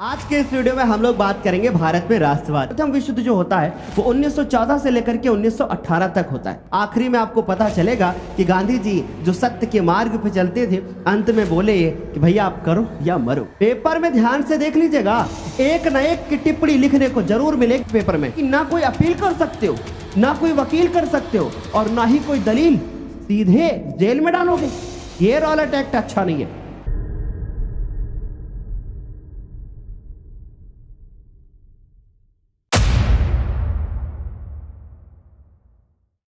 आज के इस वीडियो में हम लोग बात करेंगे भारत में राष्ट्रवाद। प्रथम विश्व युद्ध जो होता है वो 1914 से लेकर के 1918 तक होता है। आखिरी में आपको पता चलेगा कि गांधी जी जो सत्य के मार्ग पे चलते थे, अंत में बोले ये कि भैया आप करो या मरो। पेपर में ध्यान से देख लीजिएगा, एक न एक की टिप्पणी लिखने को जरूर मिलेगी पेपर में कि ना कोई अपील कर सकते हो, ना कोई वकील कर सकते हो और ना ही कोई दलील, सीधे जेल में डालोगे। ये रॉलेट एक्ट अच्छा नहीं है।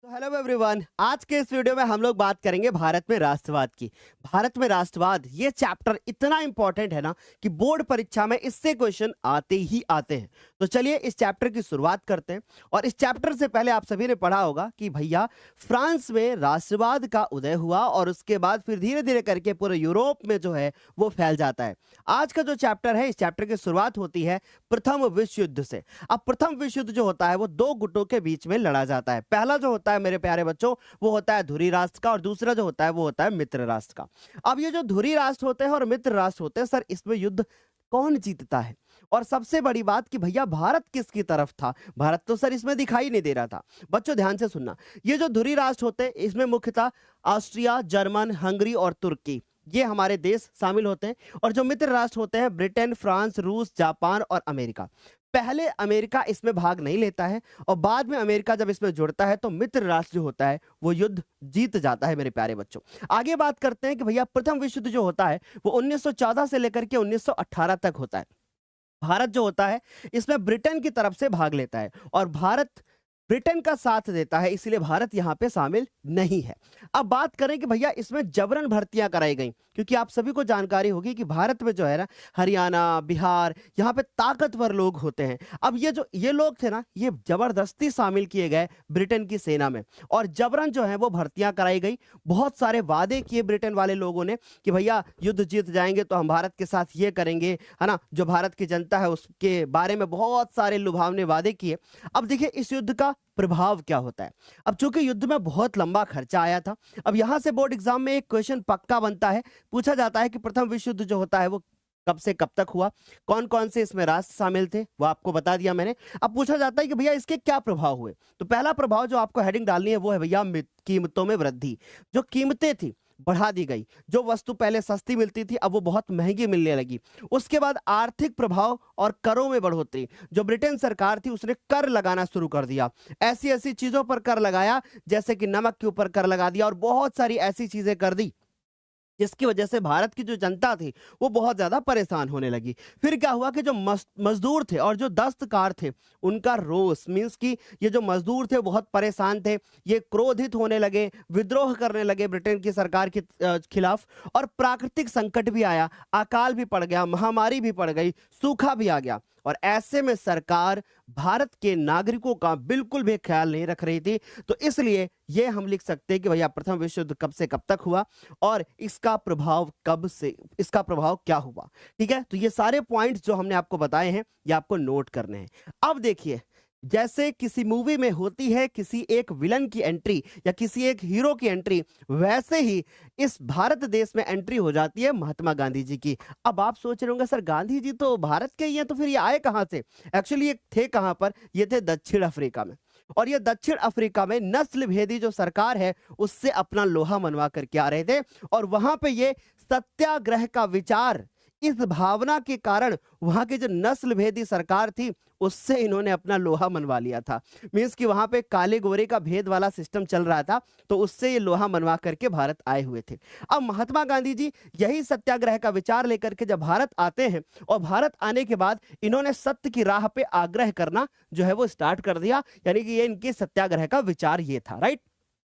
हेलो एवरीवन, आज के इस वीडियो में हम लोग बात करेंगे भारत में राष्ट्रवाद की। भारत में राष्ट्रवाद ये चैप्टर इतना इंपॉर्टेंट है ना कि बोर्ड परीक्षा में इससे क्वेश्चन आते ही आते हैं। तो चलिए इस चैप्टर की शुरुआत करते हैं। और इस चैप्टर से पहले आप सभी ने पढ़ा होगा कि भैया फ्रांस में राष्ट्रवाद का उदय हुआ और उसके बाद फिर धीरे धीरे करके पूरे यूरोप में जो है वो फैल जाता है। आज का जो चैप्टर है, इस चैप्टर की शुरुआत होती है प्रथम विश्व युद्ध से। अब प्रथम विश्व युद्ध जो होता है वो दो गुटों के बीच में लड़ा जाता है। पहला जो होता है मेरे प्यारे बच्चों वो होता है धुरी राष्ट्र का और दूसरा जो होता है वो होता है मित्र राष्ट्र का। अब ये जो धुरी राष्ट्र होते हैं और मित्र राष्ट्र होते हैं, सर इसमें युद्ध कौन जीतता है? और सबसे बड़ी बात कि भैया भारत किसकी तरफ था? भारत तो सर इसमें दिखाई नहीं दे रहा था। बच्चों ध्यान से सुनना, ये जो धुरी राष्ट्र होते हैं इसमें मुख्यतः ऑस्ट्रिया, जर्मन, हंगरी और तुर्की, ये हमारे देश शामिल होते हैं। और जो मित्र राष्ट्र होते हैं ब्रिटेन, फ्रांस, रूस, जापान और अमेरिका। पहले अमेरिका इसमें भाग नहीं लेता है और बाद में अमेरिका जब इसमें जुड़ता है तो मित्र राष्ट्र जो होता है वो युद्ध जीत जाता है। मेरे प्यारे बच्चों आगे बात करते हैं कि भैया प्रथम विश्व युद्ध जो होता है वो 1914 से लेकर के 1918 तक होता है। भारत जो होता है इसमें ब्रिटेन की तरफ से भाग लेता है और भारत ब्रिटेन का साथ देता है, इसलिए भारत यहां पे शामिल नहीं है। अब बात करें कि भैया इसमें जबरन भर्तियां कराई गई, क्योंकि आप सभी को जानकारी होगी कि भारत में जो है ना हरियाणा, बिहार, यहाँ पे ताकतवर लोग होते हैं। अब ये लोग थे ना, ये जबरदस्ती शामिल किए गए ब्रिटेन की सेना में और जबरन जो है वो भर्तियां कराई गई। बहुत सारे वादे किए ब्रिटेन वाले लोगों ने कि भैया युद्ध जीत जाएंगे तो हम भारत के साथ ये करेंगे, है ना। जो भारत की जनता है उसके बारे में बहुत सारे लुभावने वादे किए। अब देखिए इस युद्ध का प्रभाव क्या होता है। अब चूंकि युद्ध में बहुत लंबा खर्चा आया था, अब यहां से बोर्ड एग्जाम में एक क्वेश्चन पक्का बनता है, पूछा जाता है कि प्रथम विश्व युद्ध जो होता है वो कब से कब तक हुआ, कौन कौन से इसमें राष्ट्र शामिल थे, वो आपको बता दिया मैंने। अब पूछा जाता है कि भैया इसके क्या प्रभाव हुए। तो पहला प्रभाव जो आपको हेडिंग डालनी है वो है भैया कीमतों में वृद्धि। जो कीमतें थी बढ़ा दी गई, जो वस्तु पहले सस्ती मिलती थी अब वो बहुत महंगी मिलने लगी। उसके बाद आर्थिक प्रभाव और करों में बढ़ोतरी। जो ब्रिटेन सरकार थी उसने कर लगाना शुरू कर दिया, ऐसी ऐसी चीजों पर कर लगाया जैसे कि नमक के ऊपर कर लगा दिया और बहुत सारी ऐसी चीजें कर दी जिसकी वजह से भारत की जो जनता थी वो बहुत ज्यादा परेशान होने लगी। फिर क्या हुआ कि जो मजदूर थे और जो दस्तकार थे उनका रोष, मींस कि ये जो मजदूर थे बहुत परेशान थे, ये क्रोधित होने लगे, विद्रोह करने लगे ब्रिटेन की सरकार के खिलाफ। और प्राकृतिक संकट भी आया, अकाल भी पड़ गया, महामारी भी पड़ गई, सूखा भी आ गया। और ऐसे में सरकार भारत के नागरिकों का बिल्कुल भी ख्याल नहीं रख रही थी। तो इसलिए ये हम लिख सकते हैं कि भैया प्रथम विश्व युद्ध कब से कब तक हुआ और इसका प्रभाव क्या हुआ। ठीक है, तो ये सारे पॉइंट्स जो हमने आपको बताए हैं ये आपको नोट करने हैं। अब देखिए, जैसे किसी मूवी में होती है किसी एक विलन की एंट्री या किसी एक हीरो की एंट्री, वैसे ही इस भारत देश में एंट्री हो जाती है महात्मा गांधी जी की। अब आप सोच रहे होंगे सर गांधी जी तो भारत के ही हैं, तो फिर ये आए कहां से? एक्चुअली ये थे कहां पर? ये थे दक्षिण अफ्रीका में। और ये दक्षिण अफ्रीका में नस्ल भेदी जो सरकार है उससे अपना लोहा मनवा करके आ रहे थे और वहां पे ये सत्याग्रह का विचार, इस भावना के कारण वहां की जो नस्ल भेदी सरकार थी उससे इन्होंने अपना लोहा मनवा लिया था। मींस कि वहां पे काले गोरे का भेद वाला सिस्टम चल रहा था, तो उससे ये लोहा मनवा करके भारत आए हुए थे। अब महात्मा गांधी जी यही सत्याग्रह का विचार लेकर के जब भारत आते हैं और भारत आने के बाद इन्होंने सत्य की राह पे आग्रह करना जो है वो स्टार्ट कर दिया, यानी कि ये इनके सत्याग्रह का विचार ये था, राइट।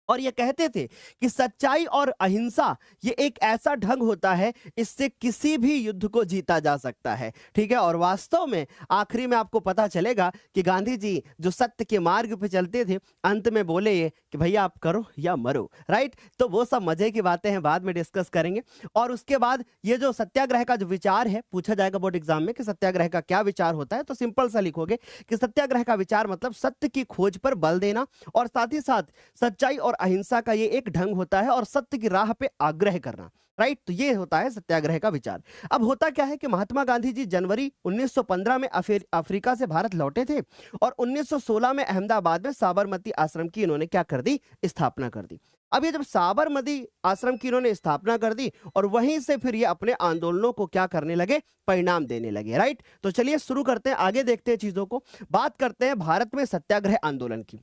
और ये कहते थे कि सच्चाई और अहिंसा ये एक ऐसा ढंग होता है, इससे किसी भी युद्ध को जीता जा सकता है। ठीक है, और वास्तव में आखिरी में आपको पता चलेगा कि गांधी जी जो सत्य के मार्ग पे चलते थे, अंत में बोले ये कि भैया आप करो या मरो, राइट। तो वो सब मजे की बातें हैं, बाद में डिस्कस करेंगे। और उसके बाद ये जो सत्याग्रह का जो विचार है, पूछा जाएगा बोर्ड एग्जाम में कि सत्याग्रह का क्या विचार होता है, तो सिंपल सा लिखोगे कि सत्याग्रह का विचार मतलब सत्य की खोज पर बल देना और साथ ही साथ सच्चाई और अहिंसा का ये एक ढंग होता है और सत्य की राह पे आग्रह करना, राइट। तो ये होता है सत्याग्रह का विचार। अब होता क्या है कि महात्मा गांधी जी जनवरी 1915 में अफ्रीका से भारत लौटे थे और 1916 में अहमदाबाद में साबरमती आश्रम की इन्होंने क्या कर दी, स्थापना कर दी। अब ये जब साबरमती आश्रम की इन्होंने स्थापना कर दी और वहीं से फिर ये अपने आंदोलनों को क्या करने लगे, परिणाम देने लगे, राइट। तो चलिए शुरू करते हैं, आगे देखते हैं चीजों को। बात करते हैं भारत में सत्याग्रह आंदोलन की।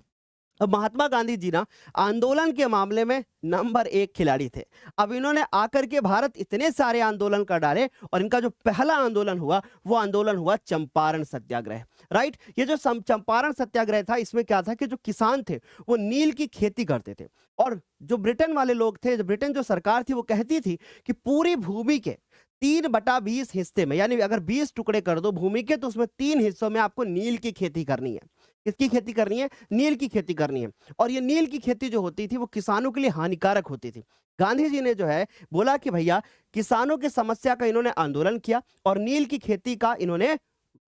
अब महात्मा गांधी जी ना आंदोलन के मामले में नंबर 1 खिलाड़ी थे। अब इन्होंने आकर के भारत इतने सारे आंदोलन कर डाले और इनका जो पहला आंदोलन हुआ वो आंदोलन हुआ चंपारण सत्याग्रह, राइट। ये जो चंपारण सत्याग्रह था, इसमें क्या था कि जो किसान थे वो नील की खेती करते थे और जो ब्रिटेन वाले लोग थे, जो ब्रिटेन जो सरकार थी वो कहती थी कि पूरी भूमि के 3/20 हिस्से में, यानी अगर 20 टुकड़े कर दो भूमि के तो उसमें 3 हिस्सों में आपको नील की खेती करनी है। किसकी खेती करनी है, नील की खेती करनी है। और ये नील की खेती जो होती थी वो किसानों के लिए हानिकारक होती थी। गांधी जी ने जो है बोला कि भैया किसानों की समस्या का इन्होंने आंदोलन किया और नील की खेती का इन्होंने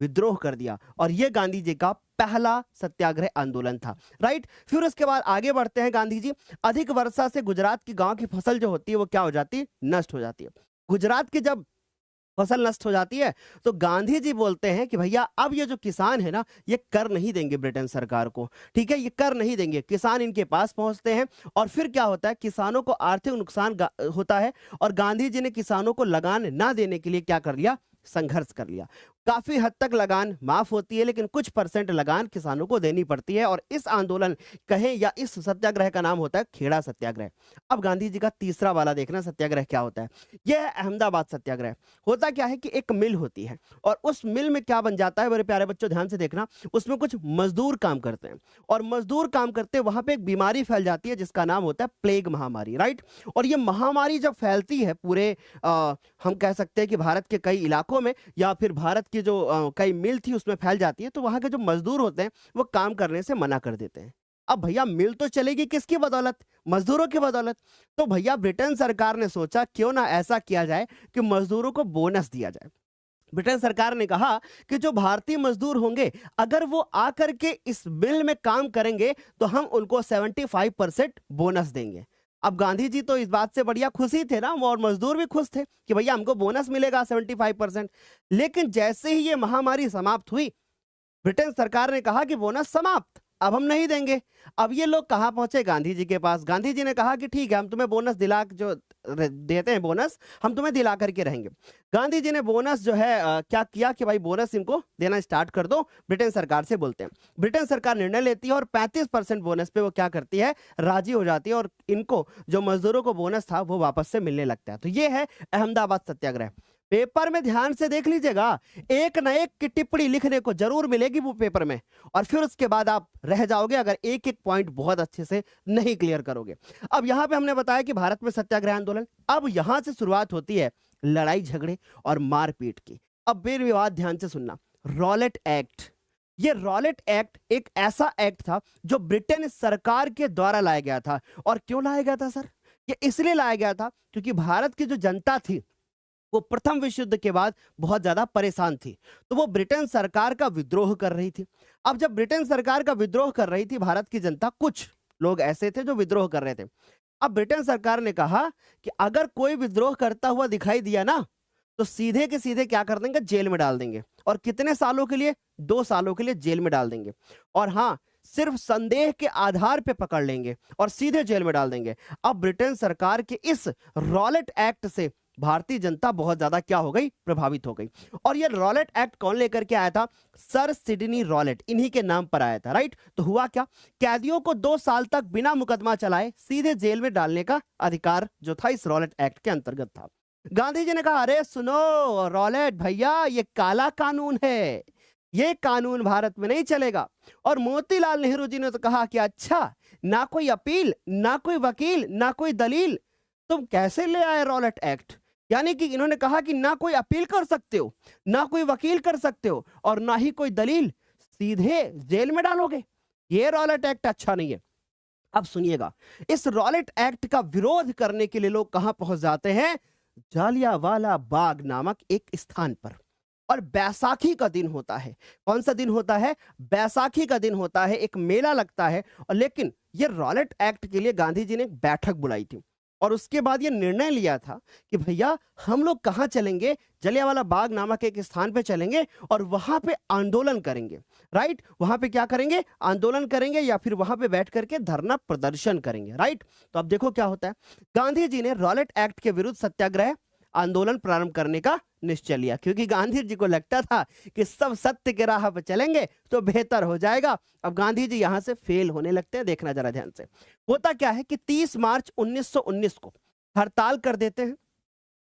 विद्रोह कर दिया और ये गांधी जी का पहला सत्याग्रह आंदोलन था, राइट। फिर उसके बाद आगे बढ़ते हैं गांधी जी। अधिक वर्षा से गुजरात की गांव की फसल जो होती है वो क्या हो जाती है, नष्ट हो जाती है। गुजरात की जब फसल नष्ट हो जाती है तो गांधी जी बोलते हैं कि भैया अब ये जो किसान है ना ये कर नहीं देंगे ब्रिटेन सरकार को, ठीक है, ये कर नहीं देंगे। किसान इनके पास पहुंचते हैं और फिर क्या होता है, किसानों को आर्थिक नुकसान होता है और गांधी जी ने किसानों को लगान ना देने के लिए क्या कर लिया, संघर्ष कर लिया। काफी हद तक लगान माफ होती है लेकिन कुछ परसेंट लगान किसानों को देनी पड़ती है और इस आंदोलन कहें या इस सत्याग्रह का नाम होता है खेड़ा सत्याग्रह। अब गांधी जी का तीसरा वाला देखना सत्याग्रह क्या होता है, यह है अहमदाबाद सत्याग्रह। होता क्या है कि एक मिल होती है और उस मिल में क्या बन जाता है, मेरे प्यारे बच्चों ध्यान से देखना, उसमें कुछ मजदूर काम करते हैं और मजदूर काम करते वहां पे एक बीमारी फैल जाती है जिसका नाम होता है प्लेग महामारी, राइट। और ये महामारी जब फैलती है पूरे हम कह सकते हैं कि भारत के कई इलाकों में या फिर भारत की जो कई मिल थी उसमें फैल जाती है तो वहां के जो मजदूर होते हैं वो काम करने से मना कर देते हैं। अब भैया मिल तो चलेगी किसकी बदौलत, मजदूरों की बदौलत। तो भैया ब्रिटेन सरकार ने सोचा क्यों ना ऐसा किया जाए कि मजदूरों को बोनस दिया जाए। ब्रिटेन सरकार ने कहा कि जो भारतीय मजदूर होंगे अगर वो आकर के इस मिल में काम करेंगे तो हम उनको 75% बोनस देंगे। अब गांधी जी तो इस बात से बढ़िया खुशी थे ना, और मजदूर भी खुश थे कि भैया हमको बोनस मिलेगा 75%। लेकिन जैसे ही ये महामारी समाप्त हुई ब्रिटेन सरकार ने कहा कि बोनस समाप्त, अब हम नहीं देंगे। अब ये लोग कहां पहुंचे, गांधी जी के पास। गांधी जी ने कहा कि ठीक है हम तुम्हें बोनस दिला, जो देते हैं बोनस हम तुम्हें दिला करके रहेंगे। गांधी जी ने बोनस जो है क्या किया कि भाई बोनस इनको देना स्टार्ट कर दो, ब्रिटेन सरकार से बोलते हैं। ब्रिटेन सरकार निर्णय लेती है और 35% बोनस पे वो क्या करती है, राजी हो जाती है और इनको जो मजदूरों को बोनस था वो वापस से मिलने लगता है। तो ये है अहमदाबाद सत्याग्रह। पेपर में ध्यान से देख लीजिएगा, एक न एक की टिप्पणी लिखने को जरूर मिलेगी वो पेपर में और फिर उसके बाद आप रह जाओगे अगर एक एक पॉइंट बहुत अच्छे से नहीं क्लियर करोगे। अब यहां पे हमने बताया कि भारत में सत्याग्रह आंदोलन, अब यहां से शुरुआत होती है लड़ाई झगड़े और मारपीट की। अब फिर विवाद ध्यान से सुनना, रॉलेट एक्ट। ये रॉलेट एक्ट एक ऐसा एक्ट था जो ब्रिटेन सरकार के द्वारा लाया गया था। और क्यों लाया गया था सर, ये इसलिए लाया गया था क्योंकि भारत की जो जनता थी वो प्रथम विश्व युद्ध के बाद बहुत ज्यादा परेशान थी, तो वो ब्रिटेन सरकार का विद्रोह कर रही थी। अब जब ब्रिटेन सरकार का विद्रोह कर रही थी भारत की जनता, कुछ लोग ऐसे थे जो विद्रोह कर रहे थे। अब ब्रिटेन सरकार ने कहा कि अगर कोई विद्रोह करता हुआ दिखाई दिया ना तो सीधे के सीधे क्या कर देंगे, जेल में डाल देंगे। और कितने सालों के लिए, 2 सालों के लिए जेल में डाल देंगे। और हाँ, सिर्फ संदेह के आधार पे पकड़ लेंगे और सीधे जेल में डाल देंगे। अब ब्रिटेन सरकार के इस रॉलेट एक्ट से भारतीय जनता बहुत ज्यादा क्या हो गई, प्रभावित हो गई। और ये रॉलेट एक्ट कौन लेकर के आया था, सर सिडनी रॉलेट, इन्हीं के नाम पर आया था, राइट। तो हुआ क्या, कैदियों को 2 साल तक बिना मुकदमा चलाए सीधे जेल में डालने का अधिकार जो था इस रॉलेट एक्ट के अंतर्गत था। गांधी जी ने कहा अरे सुनो रॉलेट भैया, ये काला कानून है, ये कानून भारत में नहीं चलेगा। और मोतीलाल नेहरू जी ने तो कहा कि अच्छा, ना कोई अपील, ना कोई वकील, ना कोई दलील, तुम कैसे ले आए रॉलेट एक्ट। यानी कि इन्होंने कहा कि ना कोई अपील कर सकते हो, ना कोई वकील कर सकते हो और ना ही कोई दलील, सीधे जेल में डालोगे, ये रॉलेट एक्ट अच्छा नहीं है। अब सुनिएगा, इस रॉलेट एक्ट का विरोध करने के लिए लोग कहां पहुंच जाते हैं, जालियांवाला बाग नामक एक स्थान पर। और बैसाखी का दिन होता है। कौन सा दिन होता है? बैसाखी का दिन होता है, एक मेला लगता है। और लेकिन ये रॉलेट एक्ट के लिए गांधी जी ने एक बैठक बुलाई थी और उसके बाद ये निर्णय लिया था कि भैया हम लोग कहाँ चलेंगे? जलियांवाला बाग नामक एक स्थान पे चलेंगे और वहां पे आंदोलन करेंगे। राइट, वहां पे क्या करेंगे? आंदोलन करेंगे या फिर वहां पे बैठ करके धरना प्रदर्शन करेंगे। राइट, तो अब देखो क्या होता है। गांधी जी ने रॉलेट एक्ट के विरुद्ध सत्याग्रह आंदोलन प्रारंभ करने का निश्चय लिया, क्योंकि गांधी जी को लगता था कि सब सत्य के राह पर चलेंगे तो बेहतर हो जाएगा। अब गांधी जी यहां से फेल होने लगते हैं। देखना जरा ध्यान से, होता क्या है कि 30 मार्च 1919 को हड़ताल कर देते हैं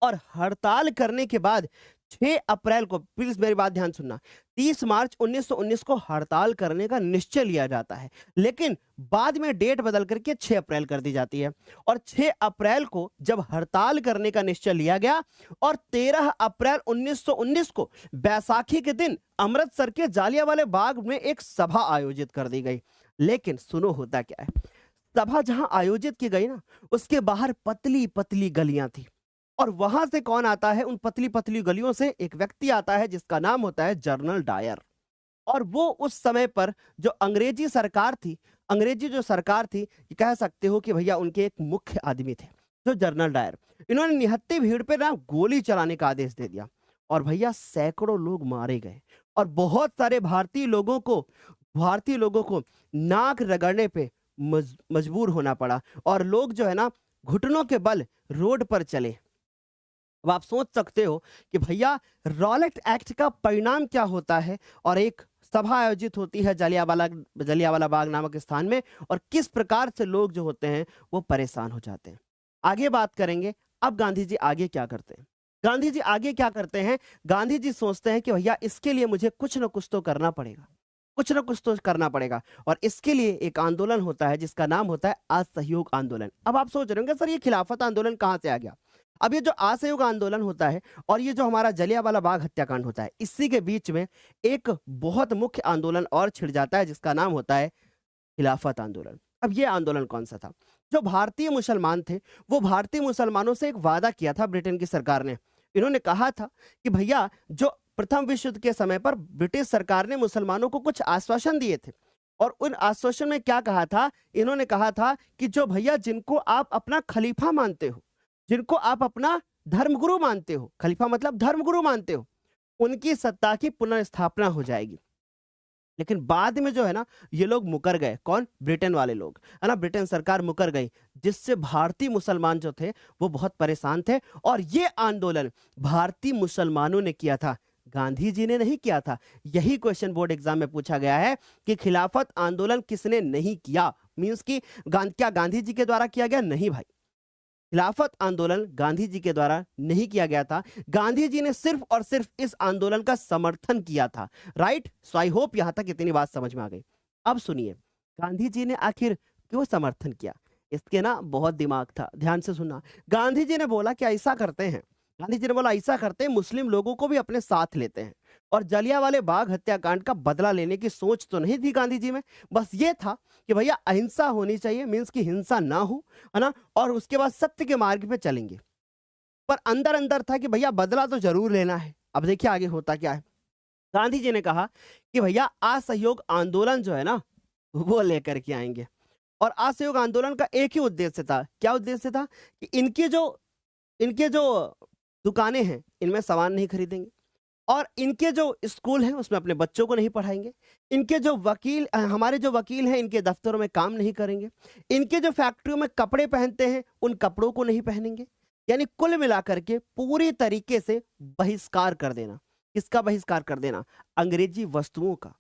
और हड़ताल करने के बाद 6 अप्रैल को, प्लीज मेरी बात ध्यान सुनना, 30 मार्च 1919 को हड़ताल करने का निश्चय लिया जाता है, लेकिन बाद में डेट बदल करके 6 अप्रैल कर दी जाती है। और 6 अप्रैल को जब हड़ताल करने का निश्चय लिया गया और 13 अप्रैल 1919 को बैसाखी के दिन अमृतसर के जालियांवाले बाग में एक सभा आयोजित कर दी गई। लेकिन सुनो होता क्या है, सभा जहां आयोजित की गई ना, उसके बाहर पतली पतली गलियां थी और वहां से कौन आता है? उन पतली पतली गलियों से एक व्यक्ति आता है जिसका नाम होता है जनरल डायर। और वो उस समय पर जो अंग्रेजी सरकार थी, अंग्रेजी जो सरकार थी, ये कह सकते हो कि भैया उनके एक मुख्य आदमी थे जो जनरल डायर। इन्होंने निहत्थे भीड़ पे ना गोली चलाने का आदेश दे दिया और भैया सैकड़ों लोग मारे गए और बहुत सारे भारतीय लोगों को नाक रगड़ने पे मजबूर होना पड़ा और लोग जो है ना घुटनों के बल रोड पर चले। अब आप सोच सकते हो कि भैया रॉलेट एक्ट का परिणाम क्या होता है और एक सभा आयोजित होती है जलियांवाला बाग नामक स्थान में और किस प्रकार से लोग जो होते हैं वो परेशान हो जाते हैं। आगे बात करेंगे। अब गांधी जी आगे क्या करते हैं? गांधी जी आगे क्या करते हैं? गांधी जी सोचते हैं कि भैया इसके लिए मुझे कुछ ना कुछ तो करना पड़ेगा, कुछ ना कुछ तो करना पड़ेगा। और इसके लिए एक आंदोलन होता है जिसका नाम होता है असहयोग आंदोलन। अब आप सोच रहे होंगे सर ये खिलाफत आंदोलन कहां से आ गया? अब ये जो असहयोग आंदोलन होता है और ये जो हमारा जलियांवाला बाग हत्याकांड होता है, इसी के बीच में एक बहुत मुख्य आंदोलन और छिड़ जाता है जिसका नाम होता है खिलाफत आंदोलन। अब ये आंदोलन कौन सा था? जो भारतीय मुसलमान थे वो भारतीय मुसलमानों से एक वादा किया था ब्रिटेन की सरकार ने। इन्होंने कहा था कि भैया जो प्रथम विश्व युद्ध के समय पर ब्रिटिश सरकार ने मुसलमानों को कुछ आश्वासन दिए थे और उन आश्वासन में क्या कहा था? इन्होंने कहा था कि जो भैया जिनको आप अपना खलीफा मानते हो, जिनको आप अपना धर्मगुरु मानते हो, खलीफा मतलब धर्मगुरु मानते हो, उनकी सत्ता की पुनर्स्थापना हो जाएगी। लेकिन बाद में जो है ना ये लोग मुकर गए। कौन? ब्रिटेन वाले लोग, है ना, ब्रिटेन सरकार मुकर गई, जिससे भारतीय मुसलमान जो थे वो बहुत परेशान थे। और ये आंदोलन भारतीय मुसलमानों ने किया था, गांधी जी ने नहीं किया था। यही क्वेश्चन बोर्ड एग्जाम में पूछा गया है कि खिलाफत आंदोलन किसने नहीं किया। मींस की क्या गांधी जी के द्वारा किया गया? नहीं भाई, खिलाफत आंदोलन गांधी जी के द्वारा नहीं किया गया था। गांधी जी ने सिर्फ और सिर्फ इस आंदोलन का समर्थन किया था। राइट, सो आई होप यहां तक इतनी बात समझ में आ गई। अब सुनिए गांधी जी ने आखिर क्यों समर्थन किया। इसके ना बहुत दिमाग था, ध्यान से सुनना। गांधी जी ने बोला कि ऐसा करते हैं, गांधी जी ने बोला ऐसा करते हैं, मुस्लिम लोगों को भी अपने साथ लेते हैं। और जलियांवाले बाग हत्याकांड का बदला लेने की सोच तो नहीं थी गांधी जी में, बस ये था कि भैया अहिंसा होनी चाहिए, मीन्स की हिंसा ना हो, है ना, और उसके बाद सत्य के मार्ग पे चलेंगे। पर अंदर अंदर था कि भैया बदला तो जरूर लेना है। अब देखिए आगे होता क्या है। गांधी जी ने कहा कि भैया असहयोग आंदोलन जो है ना वो लेकर के आएंगे। और असहयोग आंदोलन का एक ही उद्देश्य था। क्या उद्देश्य था? कि इनके जो दुकानें हैं इनमें सामान नहीं खरीदेंगे और इनके जो स्कूल हैं उसमें अपने बच्चों को नहीं पढ़ाएंगे। इनके जो वकील हमारे जो वकील हैं इनके दफ्तरों में काम नहीं करेंगे। इनके जो फैक्ट्रियों में कपड़े पहनते हैं उन कपड़ों को नहीं पहनेंगे। यानी कुल मिलाकर के पूरी तरीके से बहिष्कार कर देना। किसका बहिष्कार कर देना? अंग्रेजी वस्तुओं का,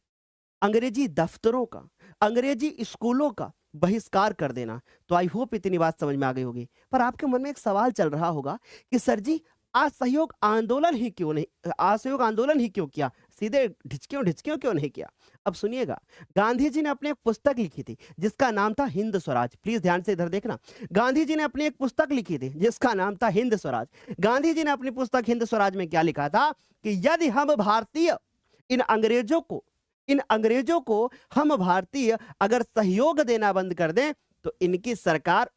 अंग्रेजी दफ्तरों का, अंग्रेजी स्कूलों का बहिष्कार कर देना। तो आई होप इतनी बात समझ में आ गई होगी। पर आपके मन में एक सवाल चल रहा होगा कि सर जी असहयोग आंदोलन ही क्यों नहीं, असहयोग आंदोलन ही क्यों किया, सीधे ढिचकियों क्यों नहीं किया? अब सुनिएगा, गांधी जी ने अपनी एक पुस्तक लिखी थी जिसका नाम था हिंद स्वराज। प्लीज ध्यान से इधर देखना। गांधी जी ने अपनी एक पुस्तक लिखी थी जिसका नाम था हिंद स्वराज। गांधी जी ने अपनी पुस्तक हिंद स्वराज में क्या लिखा था कि यदि हम भारतीय इन अंग्रेजों को हम भारतीय अगर सहयोग देना बंद कर दें तो इनकी सरकार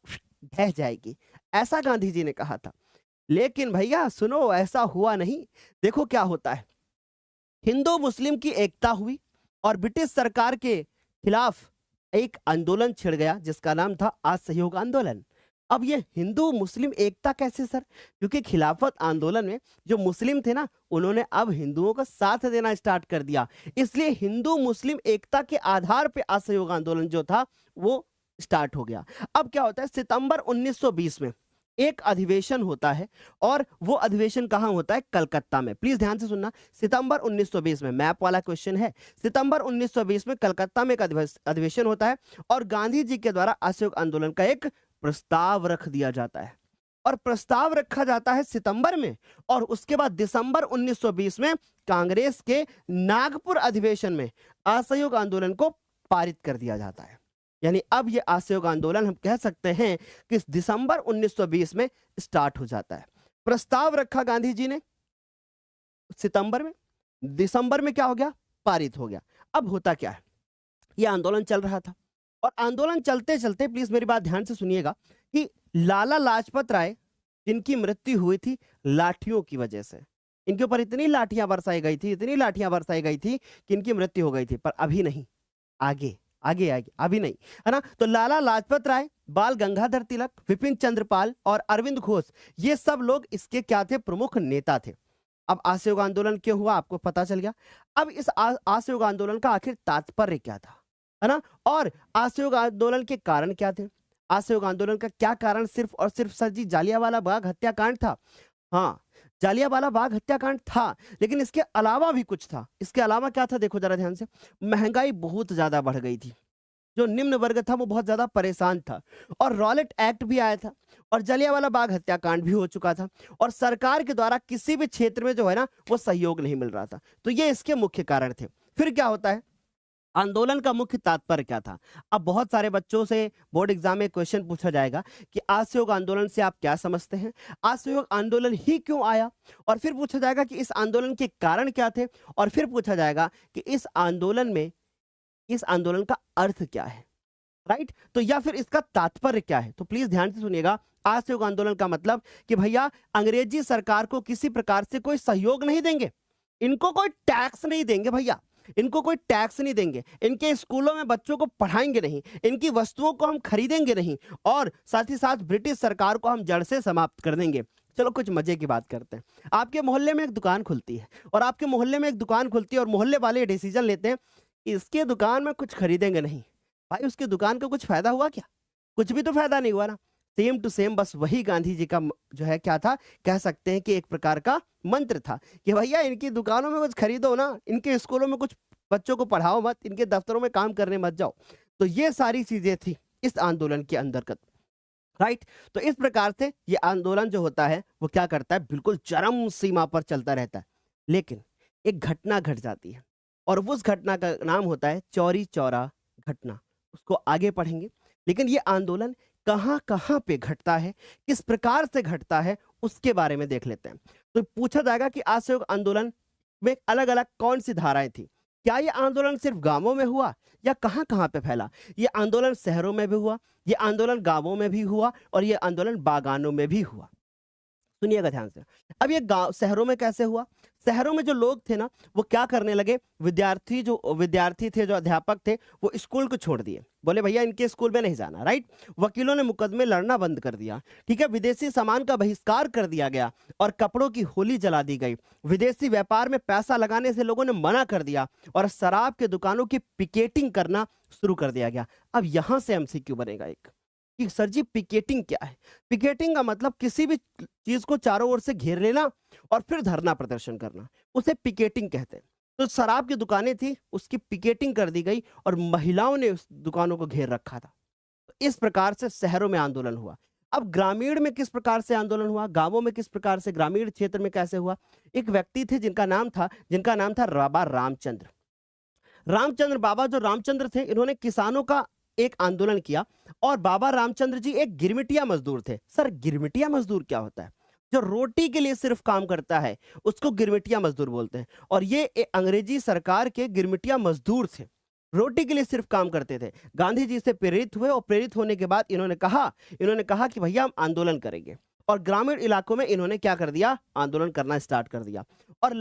ढह जाएगी, ऐसा गांधी जी ने कहा था। लेकिन भैया सुनो, ऐसा हुआ नहीं। देखो क्या होता है। हिंदू मुस्लिम की एकता हुई और ब्रिटिश सरकार के खिलाफ एक आंदोलन छिड़ गया जिसका नाम था असहयोग आंदोलन। अब ये हिंदू मुस्लिम एकता कैसे सर? क्योंकि खिलाफत आंदोलन में जो मुस्लिम थे ना, उन्होंने अब हिंदुओं का साथ देना स्टार्ट कर दिया, इसलिए हिंदू मुस्लिम एकता के आधार पे असहयोग आंदोलन जो था वो स्टार्ट हो गया। अब क्या होता है, सितंबर 1920 में एक अधिवेशन होता है और वो अधिवेशन कहाँ होता है? कलकत्ता में। प्लीज ध्यान से सुनना, सितंबर 1920 में, मैप वाला क्वेश्चन है। सितंबर 1920 में कलकत्ता में एक अधिवेशन होता है और गांधी जी के द्वारा असहयोग आंदोलन का एक प्रस्ताव रख दिया जाता है और प्रस्ताव रखा जाता है सितंबर में, और उसके बाद दिसंबर 1920 में कांग्रेस के नागपुर अधिवेशन में असहयोग आंदोलन को पारित कर दिया जाता है। यानी अब ये असहयोग आंदोलन हम कह सकते हैं कि दिसंबर 1920 में स्टार्ट हो जाता है। प्रस्ताव रखा गांधी जी ने सितंबर में, दिसंबर में क्या हो गया? पारित हो गया। अब होता क्या है, ये आंदोलन चल रहा था और आंदोलन चलते चलते, प्लीज मेरी बात ध्यान से सुनिएगा, कि लाला लाजपत राय जिनकी मृत्यु हुई थी लाठियों की वजह से, इनके ऊपर इतनी लाठियां बरसाई गई थी, इतनी लाठियां बरसाई गई थी कि इनकी मृत्यु हो गई थी। पर अभी नहीं, आगे आगे आगे, अभी नहीं, है ना। तो लाला लाजपत राय, बाल गंगाधर तिलक, विपिन चंद्रपाल और अरविंद घोष, ये सब लोग इसके क्या थे? प्रमुख नेता थे। अब असहयोग आंदोलन क्यों हुआ आपको पता चल गया। अब इस असहयोग आंदोलन का आखिर तात्पर्य क्या था, है ना, और असहयोग आंदोलन के कारण क्या थे? असहयोग आंदोलन का क्या कारण सिर्फ और सिर्फ सर जी जालियांवाला बाग हत्याकांड था? हाँ, जालियांवाला बाग हत्याकांड था, लेकिन इसके अलावा भी कुछ था। इसके अलावा क्या था? देखो जरा ध्यान से, महंगाई बहुत ज्यादा बढ़ गई थी, जो निम्न वर्ग था वो बहुत ज्यादा परेशान था, और रॉलेट एक्ट भी आया था, और जलियांवाला बाग हत्याकांड भी हो चुका था, और सरकार के द्वारा किसी भी क्षेत्र में जो है ना वो सहयोग नहीं मिल रहा था। तो ये इसके मुख्य कारण थे। फिर क्या होता है, आंदोलन का मुख्य तात्पर्य क्या था? अब बहुत सारे बच्चों से बोर्ड एग्जाम में क्वेश्चन पूछा जाएगा कि असहयोग आंदोलन से आप क्या समझते हैं, असहयोग आंदोलन ही क्यों आया, और फिर पूछा जाएगा कि इस आंदोलन के कारण क्या थे, और फिर पूछा जाएगा कि इस आंदोलन का अर्थ क्या है, राइट। तो या फिर इसका तात्पर्य क्या है। तो प्लीज ध्यान से सुनिएगा, असहयोग आंदोलन का मतलब कि भैया अंग्रेजी सरकार को किसी प्रकार से कोई सहयोग नहीं देंगे, इनको कोई टैक्स नहीं देंगे भैया, इनको कोई टैक्स नहीं देंगे, इनके स्कूलों में बच्चों को पढ़ाएंगे नहीं, इनकी वस्तुओं को हम खरीदेंगे नहीं, और साथ ही साथ ब्रिटिश सरकार को हम जड़ से समाप्त कर देंगे। चलो कुछ मजे की बात करते हैं। आपके मोहल्ले में एक दुकान खुलती है, और आपके मोहल्ले में एक दुकान खुलती है और मोहल्ले वाले डिसीजन लेते हैं इसके दुकान में कुछ खरीदेंगे नहीं। भाई उसकी दुकान का कुछ फायदा हुआ क्या? कुछ भी तो फायदा नहीं हुआ ना। सेम टू सेम बस वही गांधी जी का जो है क्या था, कह सकते हैं कि एक प्रकार का मंत्र था कि भैया इनकी दुकानों में कुछ खरीदो ना, इनके स्कूलों में कुछ बच्चों को पढ़ाओ मत, इनके दफ्तरों में काम करने मत जाओ। तो ये सारी चीजें थी इस आंदोलन के अंतर्गत, राइट। तो इस प्रकार से ये आंदोलन जो होता है वो क्या करता है, बिल्कुल चरम सीमा पर चलता रहता है। लेकिन एक घटना घट जाती है, और उस घटना का नाम होता है चौरी चौरा घटना। उसको आगे पढ़ेंगे, लेकिन ये आंदोलन कहां कहां पे घटता है, किस प्रकार से घटता है, उसके बारे में देख लेते हैं। तो पूछा जाएगा कि असहयोग आंदोलन में अलग अलग कौन सी धाराएं थी। क्या ये आंदोलन सिर्फ गांवों में हुआ या कहां कहां पे फैला? ये आंदोलन शहरों में भी हुआ, ये आंदोलन गांवों में भी हुआ, और ये आंदोलन बागानों में भी हुआ। सुनिएगा ध्यान से। अब ये गांव शहरों में कैसे हुआ? शहरों में जो लोग थे ना वो क्या करने लगे, विद्यार्थी थे, जो अध्यापक थे, वो स्कूल को छोड़ दिए, बोले भैया इनके स्कूल में नहीं जाना, राइट। वकीलों ने मुकदमे लड़ना बंद कर दिया, ठीक है। विदेशी सामान का बहिष्कार कर दिया गया और कपड़ों की होली जला दी गई। विदेशी व्यापार में पैसा लगाने से लोगों ने मना कर दिया और शराब के दुकानों की पिकेटिंग करना शुरू कर दिया गया। अब यहां से एमसीक्यू बनेगा एक कि सर जी पिकेटिंग क्या है? पिकेटिंग का मतलब किसी भी चीज को चारों ओर से घेर लेना और फिर धरना प्रदर्शन करना, उसे पिकेटिंग कहते हैं। तो शराब की दुकानें थी, उसकी पिकेटिंग कर दी गई और महिलाओं ने उस दुकानों को घेर रखा था। तो इस प्रकार से शहरों में आंदोलन हुआ। अब ग्रामीण में किस प्रकार से आंदोलन हुआ, गांवों में किस प्रकार से, ग्रामीण क्षेत्र में कैसे हुआ? एक व्यक्ति थे जिनका नाम था बाबा रामचंद्र। बाबा जो रामचंद्र थे, इन्होंने किसानों का एक आंदोलन किया, और बाबा रामचंद्र जी एक गिरमिटिया मजदूर थे। सर गिरमिटिया मजदूर क्या होता है? जो रोटी के लिए सिर्फ काम करता है उसको गिरमिटिया मजदूर बोलते हैं। और ये अंग्रेजी सरकार के गिरमिटिया मजदूर थे, रोटी के लिए सिर्फ काम करते थे। गांधी जी से प्रेरित हुए और प्रेरित होने के बाद इन्होंने कहा कि भैया हम आंदोलन करेंगे। और ग्रामीण इलाकों में इन्होंने क्या कर दिया, आंदोलन करना स्टार्ट कर दिया और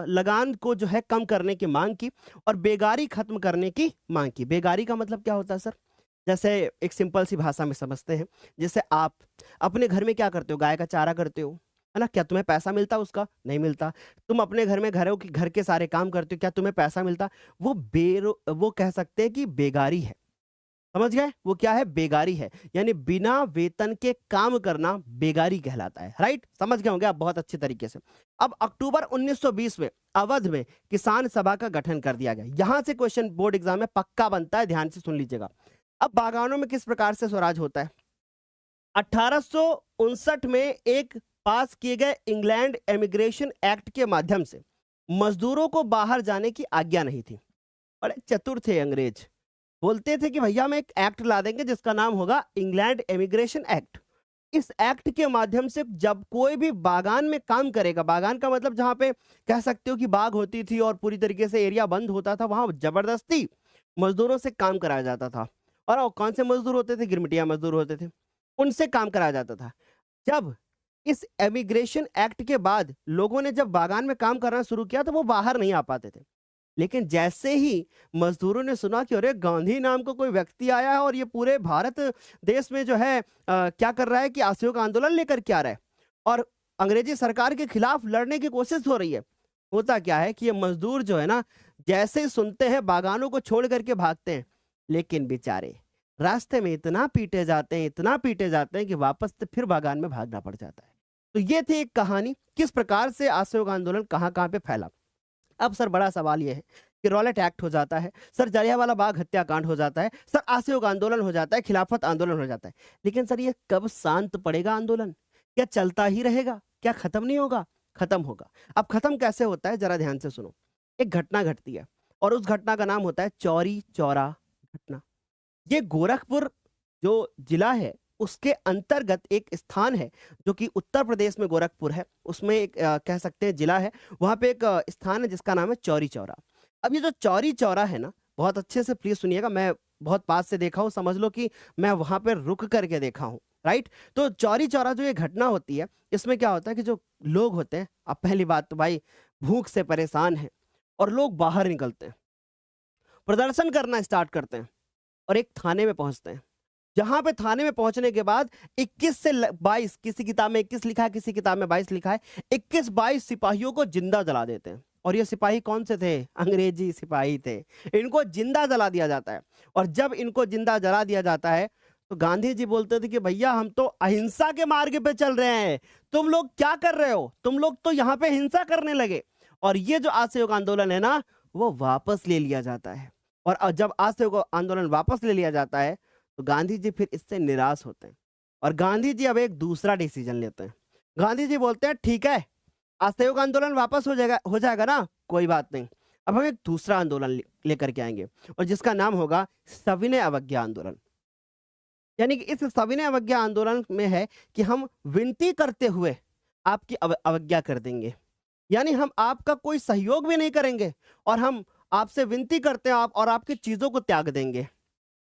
लगान को जो है कम करने की मांग की और बेगारी खत्म करने की मांग की। बेगारी का मतलब क्या होता है सर? जैसे एक सिंपल सी भाषा में समझते हैं, जैसे आप अपने घर में क्या करते हो, गाय का चारा करते हो, है ना? क्या तुम्हें पैसा मिलता उसका? नहीं मिलता। तुम अपने घर में घर के सारे काम करते हो, क्या तुम्हें पैसा मिलता? वो कह सकते हैं कि बेगारी है। समझ गए? वो क्या है? बेगारी है। यानी बिना वेतन के काम करना बेगारी कहलाता है। राइट? समझ गए होंगे आप बहुत अच्छे तरीके से। अब अक्टूबर 1920 में अवध में किसान सभा का गठन कर दिया गया। यहां से क्वेश्चन बोर्ड एग्जाम में पक्का बनता है, ध्यान से सुन लीजिएगा। अब बागानों में किस प्रकार से स्वराज होता है? 1859 में एक पास किए गए इंग्लैंड इमिग्रेशन एक्ट के माध्यम से मजदूरों को बाहर जाने की आज्ञा नहीं थी। बड़े चतुर थे अंग्रेज। बोलते थे कि भैया हम एक एक्ट ला देंगे जिसका नाम होगा इंग्लैंड इमिग्रेशन एक्ट। इस एक्ट के माध्यम से जब कोई भी बागान में काम करेगा, बागान का मतलब जहां पे कह सकते हो कि बाग होती थी और पूरी तरीके से एरिया बंद होता था, वहां जबरदस्ती मजदूरों से काम कराया जाता था। और वो कौन से मजदूर होते थे? गिरमिटिया मजदूर होते थे, उनसे काम कराया जाता था। जब इस इमिग्रेशन एक्ट के बाद लोगों ने जब बागान में काम करना शुरू किया तो वो बाहर नहीं आ पाते थे। लेकिन जैसे ही मजदूरों ने सुना कि अरे गांधी नाम का कोई व्यक्ति आया है और ये पूरे भारत देश में जो है क्या कर रहा है कि असहयोग आंदोलन लेकर के आ रहा है और अंग्रेजी सरकार के खिलाफ लड़ने की कोशिश हो रही है, होता क्या है कि ये मजदूर जो है ना, जैसे ही सुनते हैं बागानों को छोड़ करके भागते हैं। लेकिन बेचारे रास्ते में इतना पीटे जाते हैं, इतना पीटे जाते हैं कि वापस से फिर बागान में भागना पड़ जाता है। तो ये थी एक कहानी, किस प्रकार से असहयोग आंदोलन कहाँ कहाँ पे फैला। अब सर बड़ा सवाल यह है कि रॉलेट एक्ट हो जाता है, सर जलियांवाला बाग हत्याकांड हो जाता है, सर असहयोग आंदोलन हो जाता है, खिलाफत आंदोलन हो जाता है, लेकिन सर ये कब शांत पड़ेगा आंदोलन? क्या चलता ही रहेगा? क्या खत्म नहीं होगा? खत्म होगा। अब खत्म कैसे होता है जरा ध्यान से सुनो। एक घटना घटती है और उस घटना का नाम होता है चौरी चौरा घटना। ये गोरखपुर जो जिला है उसके अंतर्गत एक स्थान है जो कि उत्तर प्रदेश में गोरखपुर है, उसमें एक कह सकते हैं जिला है, वहां पे एक स्थान है जिसका नाम है चौरी चौरा। अब ये जो चौरी चौरा है ना, बहुत अच्छे से प्लीज सुनिएगा, मैं बहुत पास से देखा हूँ, समझ लो कि मैं वहां पे रुक करके देखा हूँ। राइट? तो चौरी चौरा जो ये घटना होती है, इसमें क्या होता है कि जो लोग होते हैं, अब पहली बात तो भाई भूख से परेशान है और लोग बाहर निकलते हैं, प्रदर्शन करना स्टार्ट करते हैं और एक थाने में पहुंचते हैं, जहां पे थाने में पहुंचने के बाद 21 से 22, किसी किताब में 21 लिखा है, किसी किताब में 22 लिखा है, 21-22 सिपाहियों को जिंदा जला देते हैं। और ये सिपाही कौन से थे? अंग्रेजी सिपाही थे। इनको जिंदा जला दिया जाता है और जब इनको जिंदा जला दिया जाता है तो गांधी जी बोलते थे कि भैया हम तो अहिंसा के मार्ग पे चल रहे हैं, तुम लोग क्या कर रहे हो? तुम लोग तो यहाँ पे हिंसा करने लगे। और ये जो असहयोग आंदोलन है ना, वो वापस ले लिया जाता है। और जब असहयोग आंदोलन वापस ले लिया जाता है तो गांधी जी फिर इससे निराश होते हैं और गांधी जी अब एक दूसरा डिसीजन लेते हैं। गांधी जी बोलते हैं ठीक है, असहयोग आंदोलन वापस हो जाएगा ना, कोई बात नहीं, अब हम एक दूसरा आंदोलन लेकर के आएंगे और जिसका नाम होगा सविनय अवज्ञा आंदोलन। यानी कि इस सविनय अवज्ञा आंदोलन में है कि हम विनती करते हुए आपकी अवज्ञा कर देंगे, यानी हम आपका कोई सहयोग भी नहीं करेंगे और हम आपसे विनती करते हैं आप और आपकी चीजों को त्याग देंगे।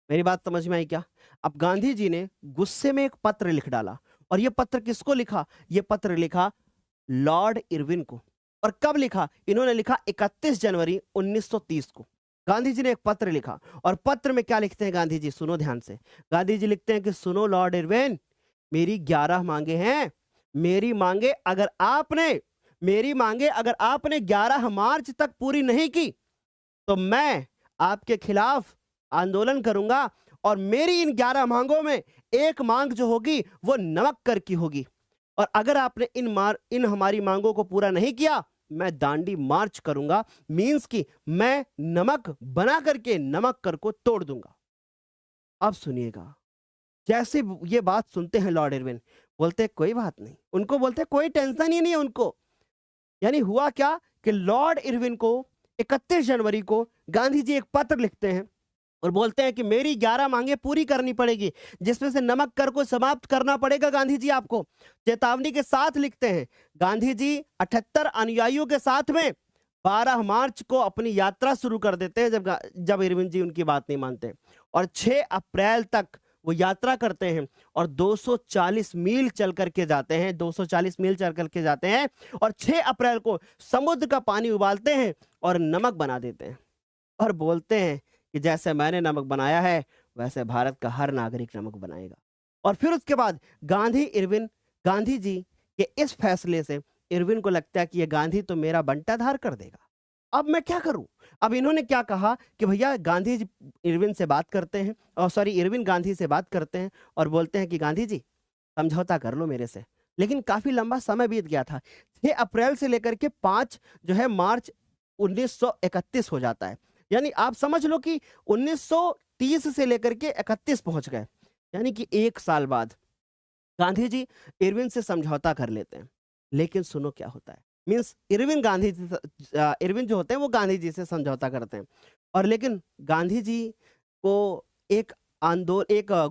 मेरी बात समझ में आई क्या? अब गांधी जी ने गुस्से में एक पत्र लिख डाला और यह पत्र किसको लिखा? यह पत्र लिखा लॉर्ड इरविन को। और कब लिखा? इन्होंने लिखा 31 जनवरी 1930 को गांधी जी ने एक पत्र लिखा। और पत्र में क्या लिखते हैं गांधी जी? सुनो ध्यान से। गांधी जी लिखते हैं कि सुनो लॉर्ड इरविन, मेरी 11 मांगे हैं। मेरी मांगे अगर आपने 11 मार्च तक पूरी नहीं की तो मैं आपके खिलाफ आंदोलन करूंगा और मेरी इन 11 मांगों में एक मांग जो होगी वो नमक कर की होगी। और अगर आपने इन हमारी मांगों को पूरा नहीं किया, मैं दांडी मार्च करूंगा, मींस कि मैं नमक बना करके नमक कर को तोड़ दूंगा। अब सुनिएगा, जैसे ये बात सुनते हैं लॉर्ड इरविन, बोलते हैं कोई बात नहीं, उनको बोलते हैं कोई टेंशन ही नहीं है उनको। यानी हुआ क्या कि लॉर्ड इरविन को 31 जनवरी को गांधी जी एक पत्र लिखते हैं और बोलते हैं कि मेरी 11 मांगे पूरी करनी पड़ेगी, जिसमें से नमक कर को समाप्त करना पड़ेगा गांधी जी आपको। चेतावनी के साथ लिखते हैं। गांधी जी 78 अनुयायियों के साथ में 12 मार्च को अपनी यात्रा शुरू कर देते हैं जब इरविन जी उनकी बात नहीं मानते और 6 अप्रैल तक वो यात्रा करते हैं और 240 मील चल करके जाते हैं, 240 मील चल करके जाते हैं और 6 अप्रैल को समुद्र का पानी उबालते हैं और नमक बना देते हैं और बोलते हैं कि जैसे मैंने नमक बनाया है वैसे भारत का हर नागरिक नमक बनाएगा। और फिर उसके बाद गांधी जी के इस फैसले से इरविन को लगता है कि ये गांधी तो मेरा बंटाधार कर देगा, अब मैं क्या करूं। अब इन्होंने क्या कहा कि भैया गांधी जी इरविन से बात करते हैं, और सॉरी इरविन गांधी से बात करते हैं और बोलते हैं कि गांधी जी समझौता कर लो मेरे से। लेकिन काफी लंबा समय बीत गया था, 6 अप्रैल से लेकर के 5 जो है मार्च 1931 हो जाता है। यानी आप समझ लो कि 1930 से लेकर के 31 पहुंच गए, यानी कि 1 साल बाद गांधी जी इरविन से समझौता कर लेते हैं। लेकिन सुनो क्या होता है, मीन्स इरविन जो होते हैं वो गांधी जी से समझौता करते हैं, और लेकिन गांधी जी को एक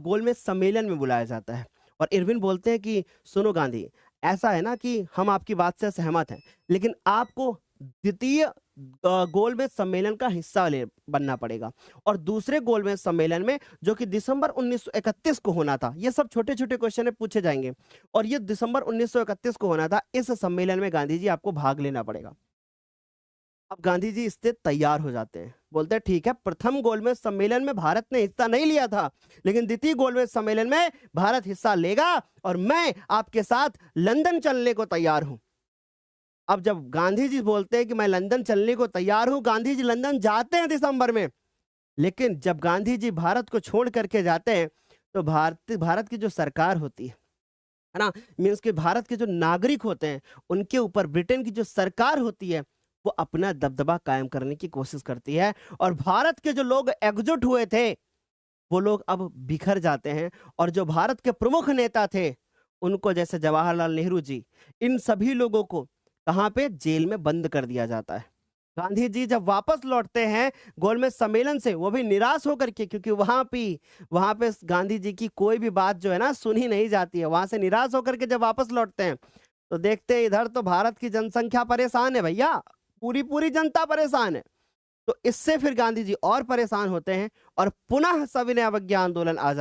गोलमेज सम्मेलन में बुलाया जाता है और इरविन बोलते हैं कि सुनो गांधी, ऐसा है ना कि हम आपकी बात से सहमत हैं, लेकिन आपको द्वितीय गोलमेज सम्मेलन का हिस्सा बनना पड़ेगा। और दूसरे गोलमेज सम्मेलन में जो कि दिसंबर 1931 को होना था, ये सब छोटे छोटे क्वेश्चन पूछे जाएंगे, और ये दिसंबर 1931 को होना था, इस सम्मेलन में गांधी जी आपको भाग लेना पड़ेगा। अब गांधी जी इससे तैयार हो जाते हैं, बोलते हैं ठीक है, प्रथम गोलमेज सम्मेलन में भारत ने हिस्सा नहीं लिया था, लेकिन द्वितीय गोलमेज सम्मेलन में भारत हिस्सा लेगा और मैं आपके साथ लंदन चलने को तैयार हूं। अब जब गांधी जी बोलते हैं कि मैं लंदन चलने को तैयार हूं, गांधी जी लंदन जाते हैं दिसंबर में, लेकिन जब गांधी जी भारत को छोड़ करके जाते हैं तो भारत की जो सरकार होती है ना, मीन्स कि भारत के जो नागरिक होते हैं उनके ऊपर ब्रिटेन की जो सरकार होती है वो अपना दबदबा कायम करने की कोशिश करती है, और भारत के जो लोग एकजुट हुए थे वो लोग अब बिखर जाते हैं, और जो भारत के प्रमुख नेता थे उनको, जैसे जवाहरलाल नेहरू जी, इन सभी लोगों को कहां पे, जेल में बंद कर दिया जाता है। गांधी जी जब वापस लौटते हैं गोलमेज सम्मेलन से, वो भी निराश होकर के, क्योंकि वहां पे गांधी जी की कोई भी बात जो है ना सुनी नहीं जाती है। वहां से निराश होकर के जब वापस लौटते हैं तो देखते हैं इधर तो भारत की जनसंख्या परेशान है भैया, पूरी पूरी जनता परेशान है। तो इससे फिर गांधी जी और परेशान होते हैं और पुनः सविनय अवज्ञा आंदोलन आ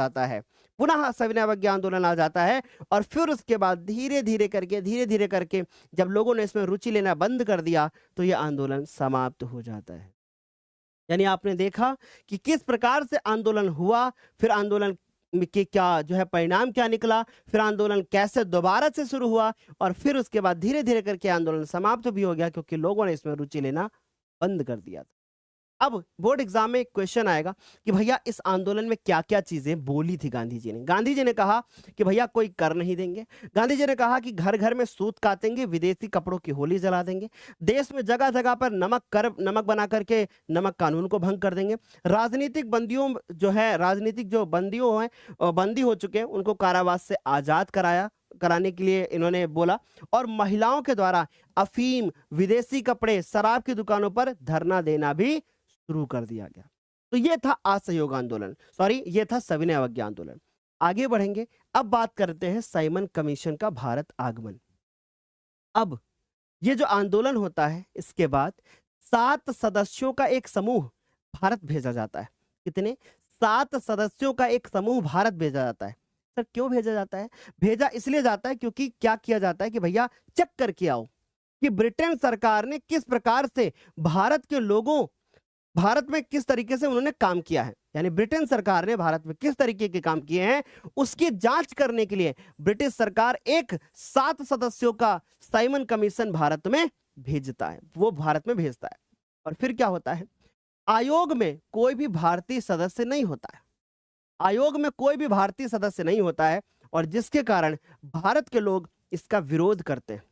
जाता है, और फिर उसके बाद धीरे धीरे करके जब लोगों ने इसमें रुचि लेना बंद कर दिया तो यह आंदोलन समाप्त हो जाता है। यानी आपने देखा कि किस प्रकार से आंदोलन हुआ, फिर आंदोलन के क्या जो है परिणाम क्या निकला, फिर आंदोलन कैसे दोबारा से शुरू हुआ, और फिर उसके बाद धीरे धीरे करके आंदोलन समाप्त भी हो गया क्योंकि लोगों ने इसमें रुचि लेना बंद कर दिया था। अब बोर्ड एग्जाम में एक क्वेश्चन आएगा कि भैया इस आंदोलन में क्या क्या चीजें बोली थी गांधी जी ने। गांधी जी ने कहा कि भैया कोई कर नहीं देंगे, गांधी जी ने कहा कि घर घर में सूत काटेंगे, विदेशी कपड़ों की होली जला देंगे, देश में जगह जगह पर नमक बना करके नमक कानून को भंग कर देंगे, राजनीतिक जो बंदी हो चुके हैं उनको कारावास से आजाद कराने के लिए इन्होंने बोला, और महिलाओं के द्वारा अफीम, विदेशी कपड़े, शराब की दुकानों पर धरना देना भी शुरू कर दिया गया। तो ये था असहयोग आंदोलन, ये था सविनय अवज्ञा आंदोलन। आगे बढ़ेंगे, अब बात करते हैं साइमन कमीशन का भारत आगमन। अब ये जो आंदोलन होता है इसके बाद 7 सदस्यों का एक समूह भारत भेजा जाता है। कितने? 7 सदस्यों का एक समूह भारत भेजा जाता है। सर क्यों भेजा जाता है? भेजा इसलिए जाता है क्योंकि क्या किया जाता है कि भैया चेक करके आओ कि ब्रिटेन सरकार ने किस प्रकार से भारत में किस तरीके से उन्होंने काम किया है, यानी ब्रिटेन सरकार ने भारत में किस तरीके के काम किए हैं उसकी जांच करने के लिए ब्रिटिश सरकार एक 7 सदस्यों का साइमन कमीशन भारत में भेजता है, वो भारत में भेजता है। और फिर क्या होता है, आयोग में कोई भी भारतीय सदस्य नहीं होता है, और जिसके कारण भारत के लोग इसका विरोध करते हैं,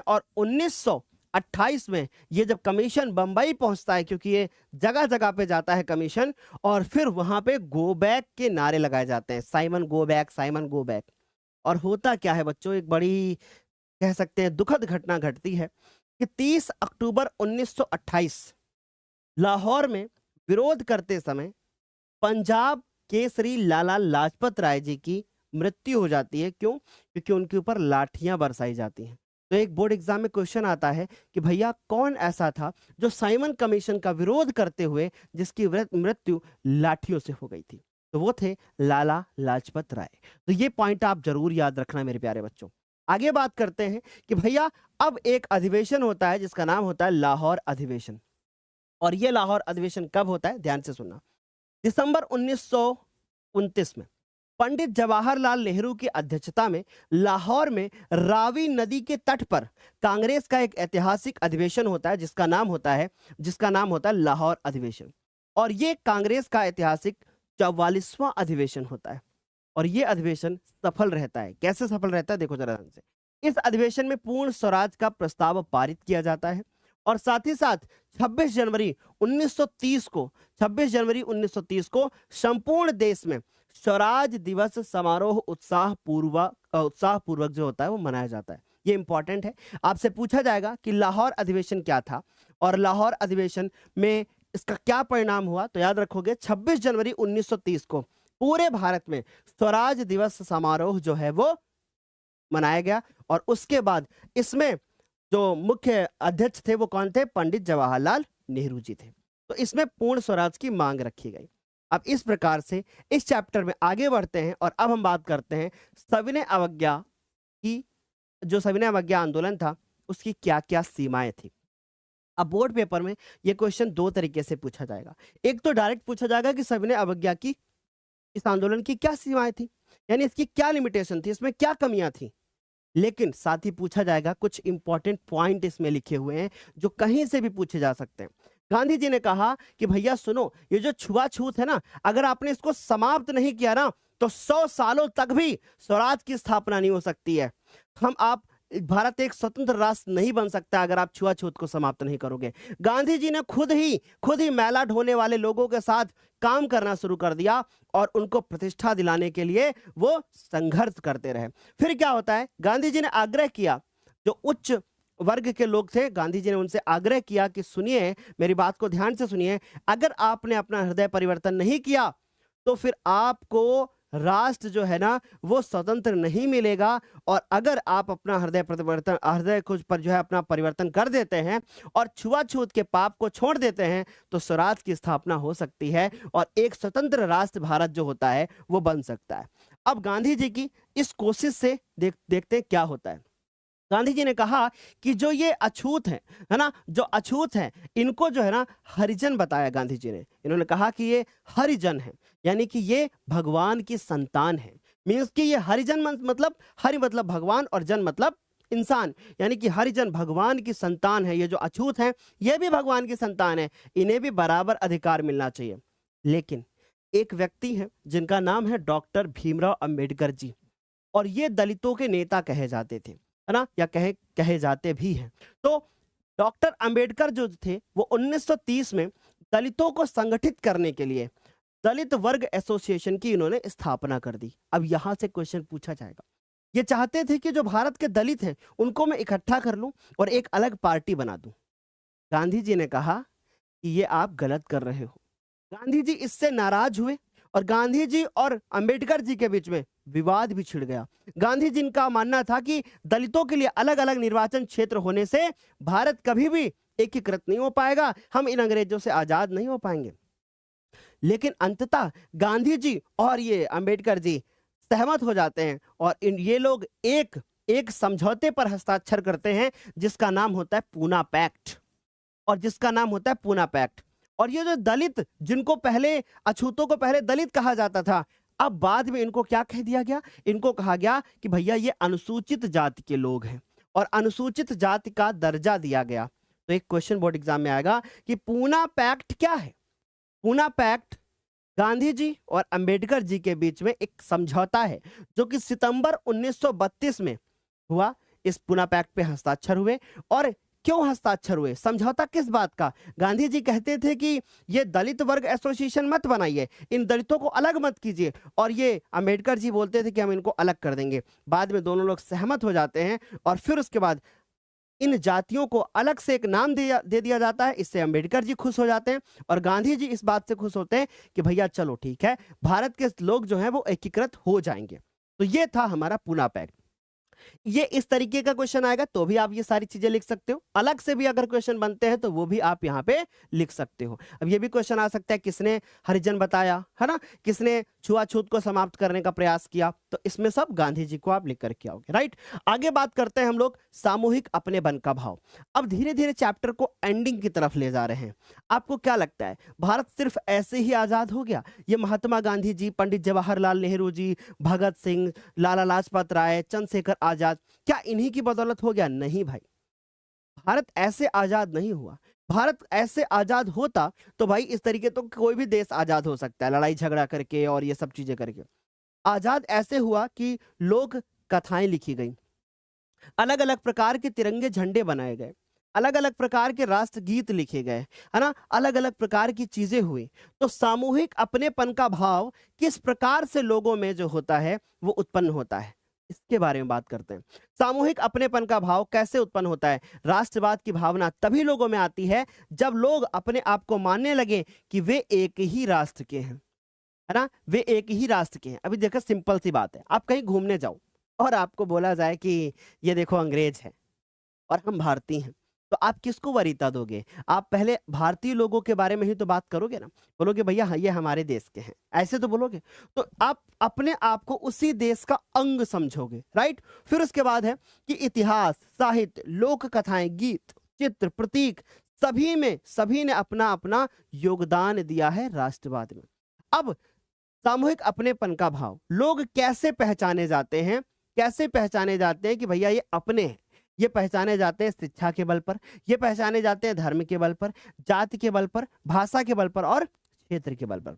और 1928 में ये जब कमीशन बंबई पहुंचता है, क्योंकि ये जगह जगह पे जाता है कमीशन, और फिर वहां पे गो बैक के नारे लगाए जाते हैं, साइमन गो बैक। और होता क्या है बच्चों, एक बड़ी कह सकते हैं दुखद घटना घटती है कि 30 अक्टूबर 1928 लाहौर में विरोध करते समय पंजाब केसरी लाला लाजपत राय जी की मृत्यु हो जाती है। क्यों? क्योंकि उनके ऊपर लाठियां बरसाई जाती हैं। तो एक बोर्ड एग्जाम में क्वेश्चन आता है कि भैया कौन ऐसा था जो साइमन कमीशन का विरोध करते हुए जिसकी मृत्यु लाठियों से हो गई थी। तो वो थे लाला लाजपत राय। तो ये पॉइंट आप जरूर याद रखना मेरे प्यारे बच्चों। आगे बात करते हैं कि भैया अब एक अधिवेशन होता है जिसका नाम होता है लाहौर अधिवेशन। और ये लाहौर अधिवेशन कब होता है, ध्यान से सुनना। दिसंबर 1929 में पंडित जवाहरलाल नेहरू की अध्यक्षता में लाहौर में रावी नदी के तट पर कांग्रेस का एक ऐतिहासिक अधिवेशन होता है जिसका नाम होता है लाहौर अधिवेशन। और ये कांग्रेस का ऐतिहासिक 44वां अधिवेशन होता है। और ये अधिवेशन सफल रहता है। कैसे सफल रहता है, देखो जरा ध्यान से। इस अधिवेशन में पूर्ण स्वराज का प्रस्ताव पारित किया जाता है और साथ ही साथ 26 जनवरी 1930 को संपूर्ण देश में स्वराज दिवस समारोह उत्साह पूर्वक जो होता है वो मनाया जाता है। ये इंपॉर्टेंट है। आपसे पूछा जाएगा कि लाहौर अधिवेशन क्या था और लाहौर अधिवेशन में इसका क्या परिणाम हुआ। तो याद रखोगे 26 जनवरी 1930 को पूरे भारत में स्वराज दिवस समारोह जो है वो मनाया गया। और उसके बाद इसमें जो मुख्य अध्यक्ष थे वो कौन थे, पंडित जवाहरलाल नेहरू जी थे। तो इसमें पूर्ण स्वराज की मांग रखी गई। अब इस प्रकार से इस चैप्टर में आगे बढ़ते हैं और अब हम बात करते हैं सविनय अवज्ञा की। जो सविनय अवज्ञा आंदोलन था उसकी क्या क्या सीमाएं थी। अब बोर्ड पेपर में यह क्वेश्चन दो तरीके से पूछा जाएगा। एक तो डायरेक्ट पूछा जाएगा कि सविनय अवज्ञा की इस आंदोलन की क्या सीमाएं थी, यानी इसकी क्या लिमिटेशन थी, इसमें क्या कमियां थी। लेकिन साथ ही पूछा जाएगा कुछ इंपॉर्टेंट पॉइंट इसमें लिखे हुए हैं जो कहीं से भी पूछे जा सकते हैं। गांधी जी ने कहा कि भैया सुनो, ये जो छुआछूत है ना, अगर आपने इसको समाप्त नहीं किया ना तो 100 सालों तक भी स्वराज की स्थापना नहीं हो सकती है। भारत एक स्वतंत्र राष्ट्र नहीं बन सकता अगर आप छुआछूत को समाप्त नहीं करोगे। गांधी जी ने खुद ही मैला ढोने वाले लोगों के साथ काम करना शुरू कर दिया और उनको प्रतिष्ठा दिलाने के लिए वो संघर्ष करते रहे। फिर क्या होता है, गांधी जी ने आग्रह किया, जो उच्च वर्ग के लोग थे, गांधी जी ने उनसे आग्रह किया कि सुनिए, मेरी बात को ध्यान से सुनिए, अगर आपने अपना हृदय परिवर्तन नहीं किया तो फिर आपको राष्ट्र जो है ना वो स्वतंत्र नहीं मिलेगा। और अगर आप अपना हृदय को पर जो है अपना परिवर्तन कर देते हैं और छुआछूत के पाप को छोड़ देते हैं तो स्वराज की स्थापना हो सकती है और एक स्वतंत्र राष्ट्र भारत जो होता है वो बन सकता है। अब गांधी जी की इस कोशिश से देखते हैं क्या होता है। गांधी जी ने कहा कि जो ये अछूत है ना, जो अछूत है इनको जो है ना हरिजन बताया गांधी जी ने। इन्होंने कहा कि ये हरिजन है, यानी कि ये भगवान की संतान है। मीन्स कि ये हरिजन मतलब हरि मतलब भगवान और जन मतलब इंसान, यानी कि हरिजन भगवान की संतान है। ये जो अछूत है ये भी भगवान की संतान है, इन्हें भी बराबर अधिकार मिलना चाहिए। लेकिन एक व्यक्ति है जिनका नाम है डॉक्टर भीमराव अंबेडकर जी, और ये दलितों के नेता कहे जाते थे, है ना, या कहे जाते भी हैं। तो डॉक्टर अंबेडकर जो थे वो 1930 में दलितों को संगठित करने के लिए दलित वर्ग एसोसिएशन की इन्होंने स्थापना कर दी। अब यहां से क्वेश्चन पूछा जाएगा, ये चाहते थे कि जो भारत के दलित हैं उनको मैं इकट्ठा कर लूं और एक अलग पार्टी बना दूं। गांधी जी ने कहा कि ये आप गलत कर रहे हो। गांधी जी इससे नाराज हुए और गांधी जी और अंबेडकर जी के बीच में विवाद भी छिड़ गया। गांधी जी का मानना था कि दलितों के लिए अलग अलग निर्वाचन क्षेत्र होने से भारत कभी भी एकीकृत नहीं हो पाएगा, हम इन अंग्रेजों से आजाद नहीं हो पाएंगे। लेकिन अंततः गांधी जी और ये अंबेडकर जी सहमत हो जाते हैं और ये लोग एक समझौते पर हस्ताक्षर करते हैं जिसका नाम होता है पूना पैक्ट, और ये जो दलित, जिनको पहले अछूतों को पहले दलित कहा जाता था, अब बाद में इनको क्या कह दिया गया, इनको कहा गया कि भैया ये अनुसूचित जाति के लोग हैं और अनुसूचित जाति का दर्जा दिया गया। तो एक क्वेश्चन बोर्ड एग्जाम में आएगा कि पूना पैक्ट क्या है। पूना पैक्ट गांधी जी और अंबेडकर जी के बीच में एक समझौता है जो कि सितंबर 1932 में हुआ। इस पूना पैक्ट पे हस्ताक्षर हुए। और क्यों हस्ताक्षर हुए, समझौता किस बात का? गांधी जी कहते थे कि ये दलित वर्ग एसोसिएशन मत बनाइए, इन दलितों को अलग मत कीजिए, और ये अंबेडकर जी बोलते थे कि हम इनको अलग कर देंगे। बाद में दोनों लोग सहमत हो जाते हैं और फिर उसके बाद इन जातियों को अलग से एक नाम दे दिया जाता है। इससे अंबेडकर जी खुश हो जाते हैं और गांधी जी इस बात से खुश होते हैं कि भैया चलो ठीक है, भारत के लोग जो हैं वो एकीकृत हो जाएंगे। तो ये था हमारा पूना पैक्ट। ये इस तरीके का क्वेश्चन आएगा तो भी आप ये सारी चीजें लिख सकते हो, अलग से भी अगर क्वेश्चन बनते हैं तो वो भी आप यहाँ पे लिख सकते हो। अब ये भी क्वेश्चन आ सकता है किसने हरिजन बताया, है ना, किसने छुआछूत को समाप्त करने का प्रयास किया, तो इसमें सब गांधी जी को आप लिख करके आओगे, राइट। आगे बात करते हैं हम लोग सामूहिक अपनेपन का भाव। अब धीरे धीरे चैप्टर को एंडिंग की तरफ ले जा रहे हैं। आपको क्या लगता है भारत सिर्फ ऐसे ही आजाद हो गया? ये महात्मा गांधी जी, पंडित जवाहरलाल नेहरू जी, भगत सिंह, लाला लाजपत राय, चंद्रशेखर आजाद, क्या इन्हीं की बदौलत हो गया? नहीं भाई, भारत ऐसे आजाद नहीं हुआ। भारत ऐसे आजाद होता तो भाई इस तरीके तो कोई भी देश आजाद हो सकता है, लड़ाई झगड़ा करके और ये सब चीजें करके। आजाद ऐसे हुआ कि लोग कथाएं लिखी गई, अलग अलग प्रकार के तिरंगे झंडे बनाए गए, अलग अलग प्रकार के राष्ट्र गीत लिखे गए, है ना, अलग अलग प्रकार की चीजें हुई। तो सामूहिक अपनेपन का भाव किस प्रकार से लोगों में जो होता है वो उत्पन्न होता है, इसके बारे में बात करते हैं। सामूहिक अपनेपन का भाव कैसे उत्पन्न होता है? राष्ट्रवाद की भावना तभी लोगों में आती है जब लोग अपने आप को मानने लगे कि वे एक ही राष्ट्र के हैं, है ना, वे एक ही राष्ट्र के हैं। अभी देखो सिंपल सी बात है, आप कहीं घूमने जाओ और आपको बोला जाए कि ये देखो अंग्रेज है और हम भारतीय हैं, तो आप किसको वरीयता दोगे? आप पहले भारतीय लोगों के बारे में ही तो बात करोगे ना, बोलोगे भैया हाँ, ये हमारे देश के हैं, ऐसे तो बोलोगे। तो आप अपने आप को उसी देश का अंग समझोगे, राइट। फिर उसके बाद है कि इतिहास, साहित्य, लोक कथाएं, गीत, चित्र, प्रतीक, सभी ने अपना अपना योगदान दिया है राष्ट्रवाद में। अब सामूहिक अपनेपन का भाव लोग कैसे पहचाने जाते हैं? कैसे पहचाने जाते हैं कि भैया ये अपने हैं? ये पहचाने जाते हैं शिक्षा के बल पर, ये पहचाने जाते हैं धर्म के बल पर, जाति के बल पर, भाषा के बल पर और क्षेत्र के बल पर।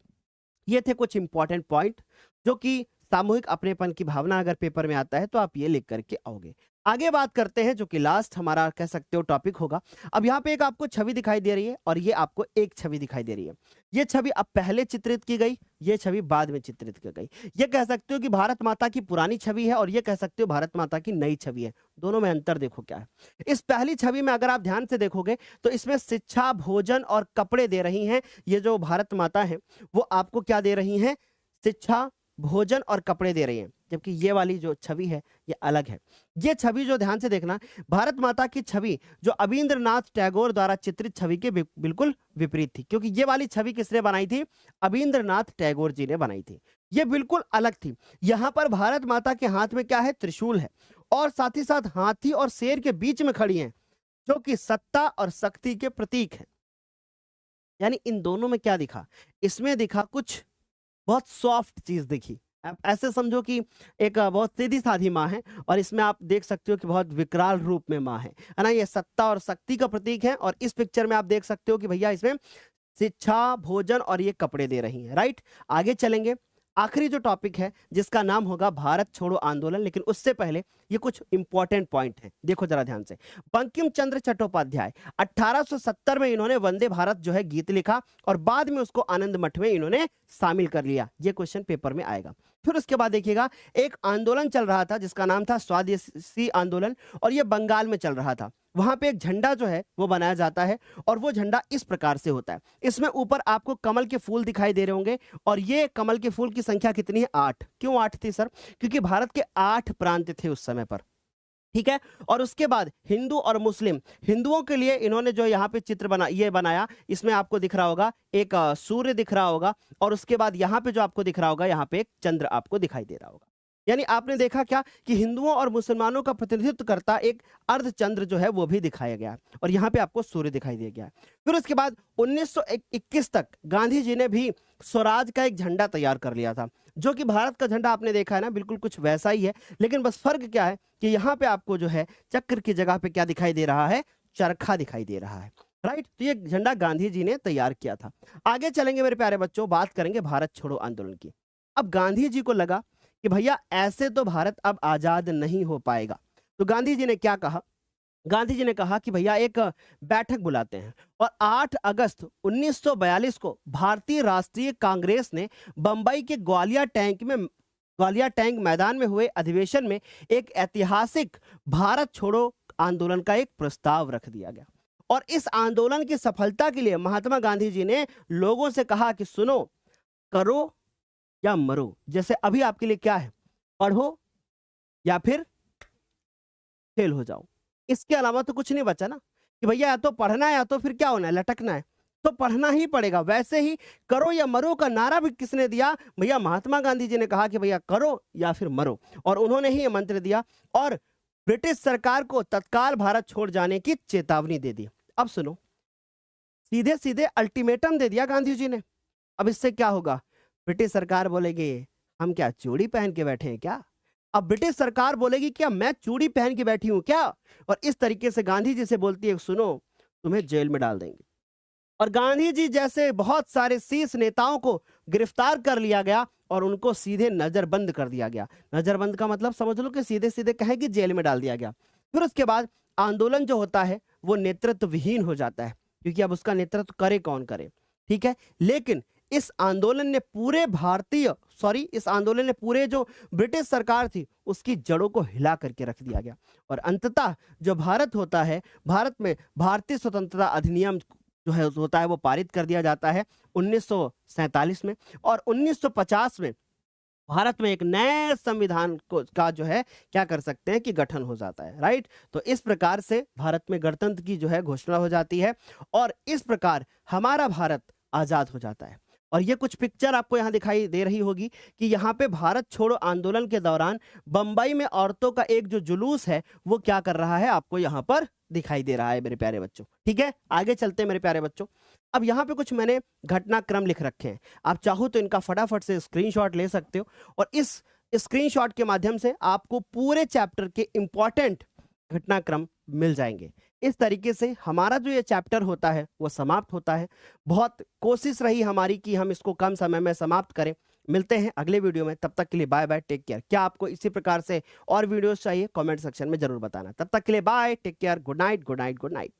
ये थे कुछ इंपॉर्टेंट पॉइंट जो कि सामूहिक अपनेपन की भावना अगर पेपर में आता है तो आप ये लिख करके आओगे। आगे बात करते हैं जो कि लास्ट हमारा कह सकते हो टॉपिक होगा। अब यहाँ पे एक आपको छवि दिखाई दे रही है और ये आपको एक छवि दिखाई दे रही है। ये छवि अब पहले चित्रित की गई, ये छवि बाद में चित्रित की गई। ये कह सकते हो कि भारत माता की पुरानी छवि है और ये कह सकते हो भारत माता की नई छवि है। दोनों में अंतर देखो क्या है। इस पहली छवि में अगर आप ध्यान से देखोगे तो इसमें शिक्षा, भोजन और कपड़े दे रही हैं। ये जो भारत माता है वो आपको क्या दे रही हैं? शिक्षा, भोजन और कपड़े दे रही हैं। जबकि ये वाली जो छवि है ये अलग है। ये छवि जो ध्यान से देखना, भारत माता की छवि जो अबींद्रनाथ टैगोर द्वारा चित्रित छवि के बिल्कुल विपरीत थी, क्योंकि ये वाली छवि किसने बनाई थी? अबींद्रनाथ टैगोर जी ने बनाई थी। ये बिल्कुल अलग थी। यहाँ पर भारत माता के हाथ में क्या है? त्रिशूल है और साथ ही साथ हाथी और शेर के बीच में खड़ी हैं, जो कि सत्ता और शक्ति के प्रतीक है। यानी इन दोनों में क्या दिखा? इसमें दिखा कुछ बहुत सॉफ्ट चीज दिखी। आप ऐसे समझो कि एक बहुत सीधी साधी माँ है और इसमें आप देख सकते हो कि बहुत विकराल रूप में माँ है ना। ये सत्ता और शक्ति का प्रतीक है और इस पिक्चर में आप देख सकते हो कि भैया इसमें शिक्षा, भोजन और ये कपड़े दे रही हैं, राइट। आगे चलेंगे, आखिरी जो टॉपिक है जिसका नाम होगा भारत छोड़ो आंदोलन। लेकिन उससे पहले ये कुछ इंपॉर्टेंट पॉइंट हैं, देखो जरा ध्यान से। बंकिम चंद्र चट्टोपाध्याय 1870 में इन्होंने वंदे भारत जो है गीत लिखा और बाद में उसको आनंद मठ में इन्होंने शामिल कर लिया। ये क्वेश्चन पेपर में आएगा। फिर उसके बाद देखिएगा, एक आंदोलन चल रहा था जिसका नाम था स्वदेशी आंदोलन और ये बंगाल में चल रहा था। वहां पे एक झंडा जो है वो बनाया जाता है और वो झंडा इस प्रकार से होता है। इसमें ऊपर आपको कमल के फूल दिखाई दे रहे होंगे और ये कमल के फूल की संख्या कितनी है? 8। क्यों 8 थी सर? क्योंकि भारत के 8 प्रांत थे उस समय पर, ठीक है। और उसके बाद हिंदू और मुस्लिम, हिंदुओं के लिए इन्होंने जो यहाँ पे चित्र बनाया, इसमें आपको दिख रहा होगा एक सूर्य दिख रहा होगा और उसके बाद यहाँ पे जो आपको दिख रहा होगा, यहाँ पे एक चंद्र आपको दिखाई दे रहा होगा। यानी आपने देखा क्या कि हिंदुओं और मुसलमानों का प्रतिनिधित्व करता एक अर्धचंद्र जो है वो भी दिखाया गया और यहाँ पे आपको सूर्य दिखाई दे गया। फिर उसके बाद 1921 तक गांधी जी ने भी स्वराज का एक झंडा तैयार कर लिया था, जो कि भारत का झंडा आपने देखा है ना, बिल्कुल कुछ वैसा ही है। लेकिन बस फर्क क्या है कि यहाँ पे आपको जो है चक्र की जगह पे क्या दिखाई दे रहा है? चरखा दिखाई दे रहा है, राइट। तो ये झंडा गांधी जी ने तैयार किया था। आगे चलेंगे मेरे प्यारे बच्चों, बात करेंगे भारत छोड़ो आंदोलन की। अब गांधी जी को लगा कि भैया ऐसे तो भारत अब आजाद नहीं हो पाएगा, तो गांधी जी ने क्या कहा? गांधी जी ने कहा कि भैया एक बैठक बुलाते हैं और 8 अगस्त 1942 को भारतीय राष्ट्रीय कांग्रेस ने बंबई के ग्वालियर टैंक मैदान में हुए अधिवेशन में एक ऐतिहासिक भारत छोड़ो आंदोलन का एक प्रस्ताव रख दिया गया। और इस आंदोलन की सफलता के लिए महात्मा गांधी जी ने लोगों से कहा कि सुनो, करो या मरो। जैसे अभी आपके लिए क्या है? पढ़ो या फिर फेल हो जाओ। इसके अलावा तो कुछ नहीं बचा ना, कि भैया या तो पढ़ना है या तो फिर क्या होना है, लटकना है। तो पढ़ना ही पड़ेगा। वैसे ही करो या मरो का नारा भी किसने दिया? भैया महात्मा गांधी जी ने कहा कि भैया करो या फिर मरो, और उन्होंने ही ये मंत्र दिया और ब्रिटिश सरकार को तत्काल भारत छोड़ जाने की चेतावनी दे दी। अब सुनो, सीधे सीधे अल्टीमेटम दे दिया गांधी जी ने। अब इससे क्या होगा? ब्रिटिश सरकार बोलेगी हम क्या चूड़ी पहन के बैठे हैं क्या? अब ब्रिटिश सरकार बोलेगी क्या मैं चूड़ी पहन के बैठी हूं क्या? और इस तरीके से गांधी जी से बोलती है सुनो, तुम्हें जेल में डाल देंगे। और गांधी जी जैसे बहुत सारे शीर्ष नेताओं को गिरफ्तार कर लिया गया और उनको सीधे नजरबंद कर दिया गया। नजरबंद का मतलब समझ लो कि सीधे सीधे कहें कि जेल में डाल दिया गया। फिर उसके बाद आंदोलन जो होता है वो नेतृत्व विहीन हो जाता है, क्योंकि अब उसका नेतृत्व करे कौन करे, ठीक है। लेकिन इस आंदोलन ने इस आंदोलन ने पूरे जो ब्रिटिश सरकार थी उसकी जड़ों को हिला करके रख दिया गया। और अंततः जो भारत होता है, भारत में भारतीय स्वतंत्रता अधिनियम जो है होता है वो पारित कर दिया जाता है 1947 में। और 1950 में भारत में एक नए संविधान को का जो है क्या कर सकते हैं कि गठन हो जाता है, राइट। तो इस प्रकार से भारत में गणतंत्र की जो है घोषणा हो जाती है और इस प्रकार हमारा भारत आजाद हो जाता है। और ये कुछ पिक्चर आपको यहाँ दिखाई दे रही होगी कि यहाँ पे भारत छोड़ो आंदोलन के दौरान बंबई में औरतों का एक जो जुलूस है वो क्या कर रहा है, आपको यहाँ पर दिखाई दे रहा है मेरे प्यारे बच्चों, ठीक है। आगे चलते हैं मेरे प्यारे बच्चों। अब यहाँ पे कुछ मैंने घटनाक्रम लिख रखे हैं, आप चाहो तो इनका फटाफट से स्क्रीनशॉट ले सकते हो और इस स्क्रीनशॉट के माध्यम से आपको पूरे चैप्टर के इंपॉर्टेंट घटनाक्रम मिल जाएंगे। इस तरीके से हमारा जो ये चैप्टर होता है वो समाप्त होता है। बहुत कोशिश रही हमारी कि हम इसको कम समय में समाप्त करें। मिलते हैं अगले वीडियो में, तब तक के लिए बाय बाय, टेक केयर। क्या आपको इसी प्रकार से और वीडियोस चाहिए? कमेंट सेक्शन में जरूर बताना। तब तक के लिए bye, take care, good night, good night, good night.